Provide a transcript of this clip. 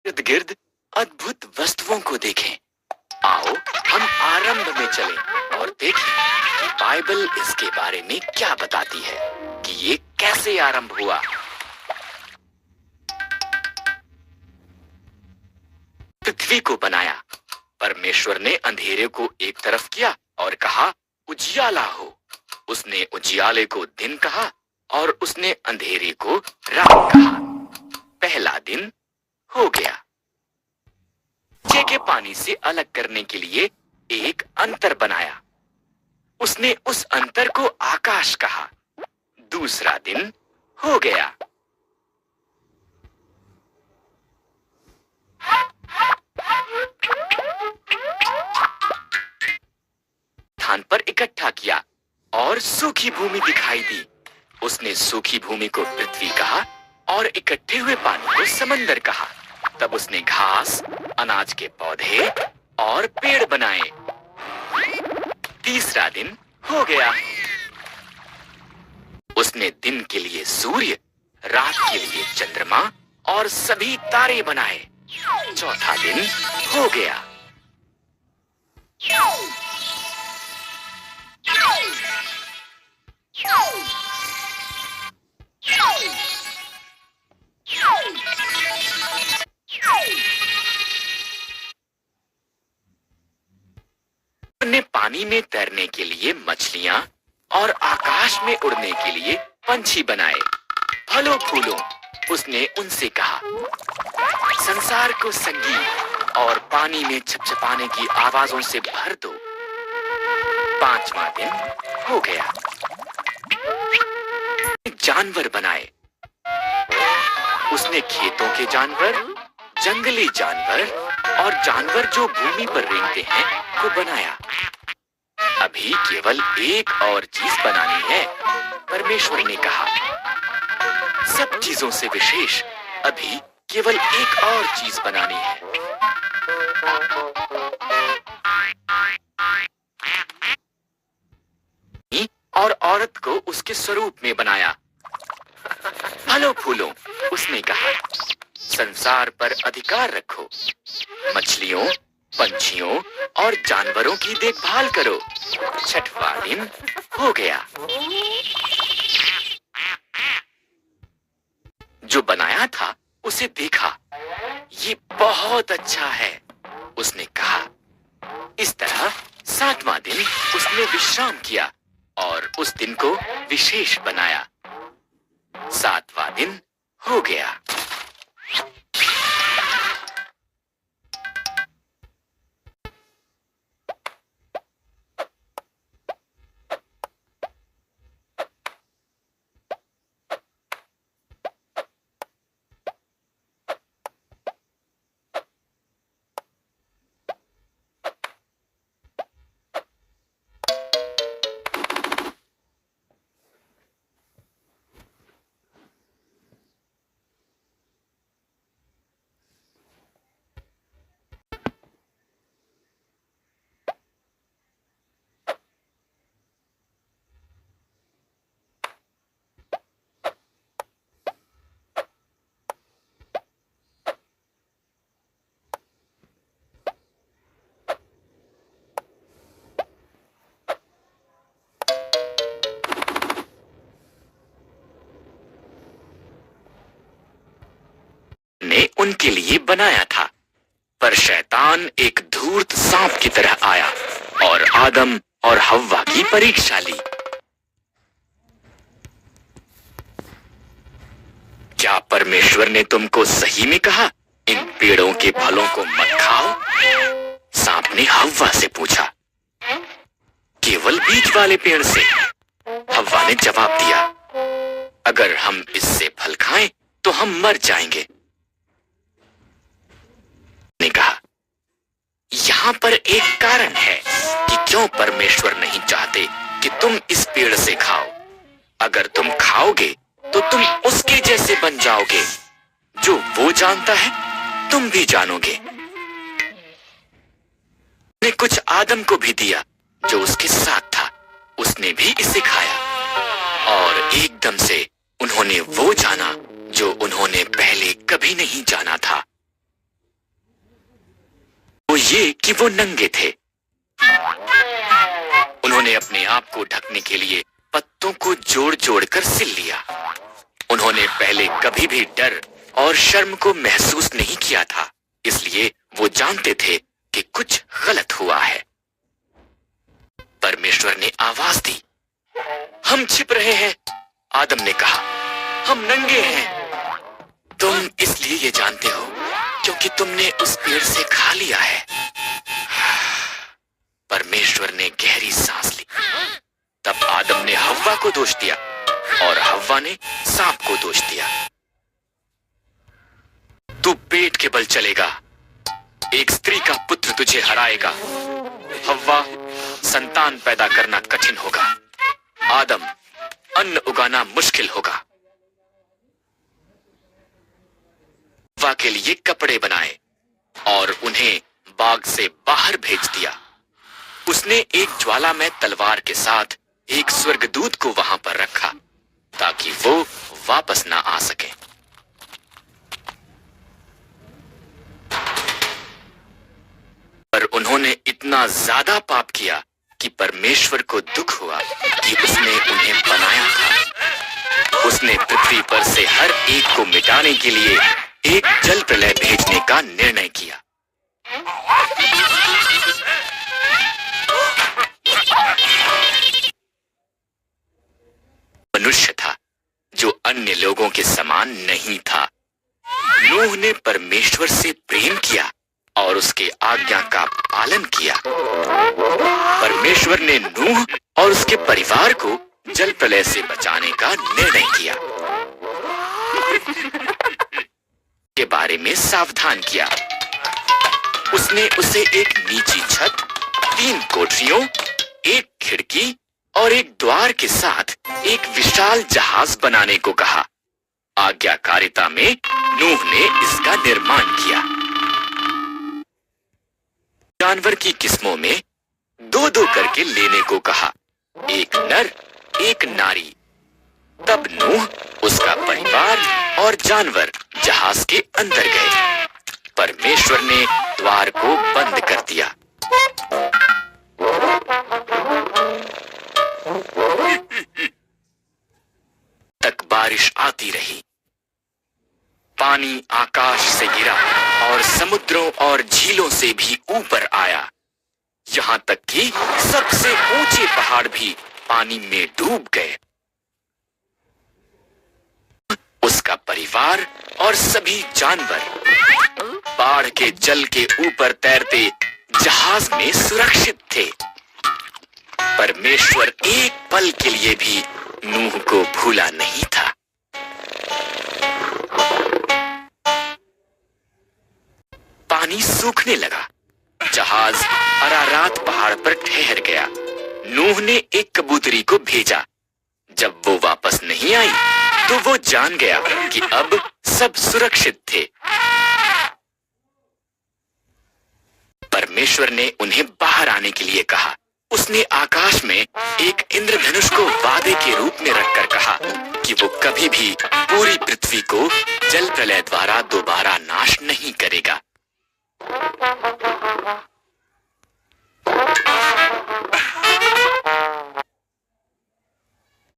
इर्द गिर्द अद्भुत वस्तुओं को देखें। आओ हम आरंभ में चलें और देखें कि बाइबल इसके बारे में क्या बताती है कि ये कैसे आरंभ हुआ। पृथ्वी को बनाया। परमेश्वर ने अंधेरे को एक तरफ किया और कहा उजियाला हो। उसने उजियाले को दिन कहा और उसने अंधेरे को रात कहा। पहला दिन हो गया। नीचे के पानी से अलग करने के लिए एक अंतर बनाया। उसने उस अंतर को आकाश कहा। दूसरा दिन हो गया। स्थान पर इकट्ठा किया और सूखी भूमि दिखाई दी। उसने सूखी भूमि को पृथ्वी कहा और इकट्ठे हुए पानी को समंदर कहा। तब उसने घास, अनाज के पौधे और पेड़ बनाए। तीसरा दिन हो गया। उसने दिन के लिए सूर्य, रात के लिए चंद्रमा और सभी तारे बनाए। चौथा दिन हो गया। ने पानी में तैरने के लिए मछलियां और आकाश में उड़ने के लिए पंछी बनाए। फलों फूलों उसने उनसे कहा संसार को संगीत और पानी में छपछपाने की आवाजों से भर दो। पांचवा दिन हो गया। जानवर बनाए। उसने खेतों के जानवर, जंगली जानवर और जानवर जो भूमि पर रेंगते हैं को बनाया। अभी केवल एक और चीज बनानी है। परमेश्वर ने कहा सब चीजों से विशेष अभी केवल एक और चीज बनानी है। और औरत को उसके स्वरूप में बनाया। फलों फूलों उसने कहा संसार पर अधिकार रखो। मछलियों, पंछियों और जानवरों की देखभाल करो। छठवां दिन हो गया। जो बनाया था उसे देखा, ये बहुत अच्छा है। उसने कहा इस तरह सातवां दिन उसने विश्राम किया और उस दिन को विशेष बनाया। सातवां दिन हो गया। ने उनके लिए बनाया था, पर शैतान एक धूर्त सांप की तरह आया और आदम और हव्वा की परीक्षा ली। क्या परमेश्वर ने तुमको सही में कहा इन पेड़ों के फलों को मत खाओ? सांप ने हव्वा से पूछा। केवल बीज वाले पेड़ से। हव्वा ने जवाब दिया अगर हम इससे फल खाएं तो हम मर जाएंगे। ने कहा यहां पर एक कारण है कि क्यों परमेश्वर नहीं चाहते कि तुम इस पेड़ से खाओ। अगर तुम खाओगे तो तुम उसके जैसे बन जाओगे। जो वो जानता है तुम भी जानोगे। ने कुछ आदम को भी दिया जो उसके साथ था। उसने भी इसे खाया और एकदम से उन्होंने वो जाना जो उन्होंने पहले कभी नहीं जाना था। ये कि वो नंगे थे। उन्होंने अपने आप को ढकने के लिए पत्तों को जोड़ जोड़ कर सिल लिया। उन्होंने पहले कभी भी डर और शर्म को महसूस नहीं किया था, इसलिए वो जानते थे कि कुछ गलत हुआ है। परमेश्वर ने आवाज दी, हम छिप रहे हैं। आदम ने कहा, हम नंगे हैं। तुम इसलिए ये जानते हो क्योंकि तुमने उस पेड़ से खा लिया है। परमेश्वर ने गहरी सांस ली। तब आदम ने हव्वा को दोष दिया और हव्वा ने सांप को दोष दिया। तू पेट के बल चलेगा, एक स्त्री का पुत्र तुझे हराएगा। हव्वा, संतान पैदा करना कठिन होगा। आदम, अन्न उगाना मुश्किल होगा। हव्वा के लिए कपड़े बनाए और उन्हें बाग से बाहर भेज दिया। उसने एक ज्वालामय तलवार के साथ एक स्वर्गदूत को वहां पर रखा ताकि वो वापस ना आ सके। पर उन्होंने इतना ज्यादा पाप किया कि परमेश्वर को दुख हुआ कि उसने उन्हें बनाया था। उसने पृथ्वी पर से हर एक को मिटाने के लिए एक जल प्रलय भेजने का निर्णय किया। मनुष्य था जो अन्य लोगों के समान नहीं था। नूह ने परमेश्वर से प्रेम किया और उसके आज्ञा का पालन किया। परमेश्वर ने नूह और उसके परिवार को जल प्रलय से बचाने का निर्णय किया, के बारे में सावधान किया। उसने उसे एक नीची छत, 3 कोठरियों, एक खिड़की और एक द्वार के साथ एक विशाल जहाज बनाने को कहा। आज्ञाकारिता में नूह ने इसका निर्माण किया। जानवर की किस्मों में 2-2 करके लेने को कहा, एक नर एक नारी। तब नूह, उसका परिवार और जानवर जहाज के अंदर गए। परमेश्वर ने द्वार को बंद कर दिया। तक बारिश आती रही। पानी आकाश से गिरा और समुद्रों और झीलों से भी ऊपर आया, यहां तक कि सबसे ऊंचे पहाड़ भी पानी में डूब गए। उसका परिवार और सभी जानवर बाढ़ के जल के ऊपर तैरते जहाज में सुरक्षित थे। परमेश्वर एक पल के लिए भी नूह को भूला नहीं था। पानी सूखने लगा। जहाज अरारात पहाड़ पर ठहर गया। नूह ने एक कबूतरी को भेजा। जब वो वापस नहीं आई तो वो जान गया कि अब सब सुरक्षित थे। परमेश्वर ने उन्हें बाहर आने के लिए कहा। उसने आकाश में एक इंद्रधनुष को वादे के रूप में रखकर कहा कि वो कभी भी पूरी पृथ्वी को जल प्रलय द्वारा दोबारा नाश नहीं करेगा।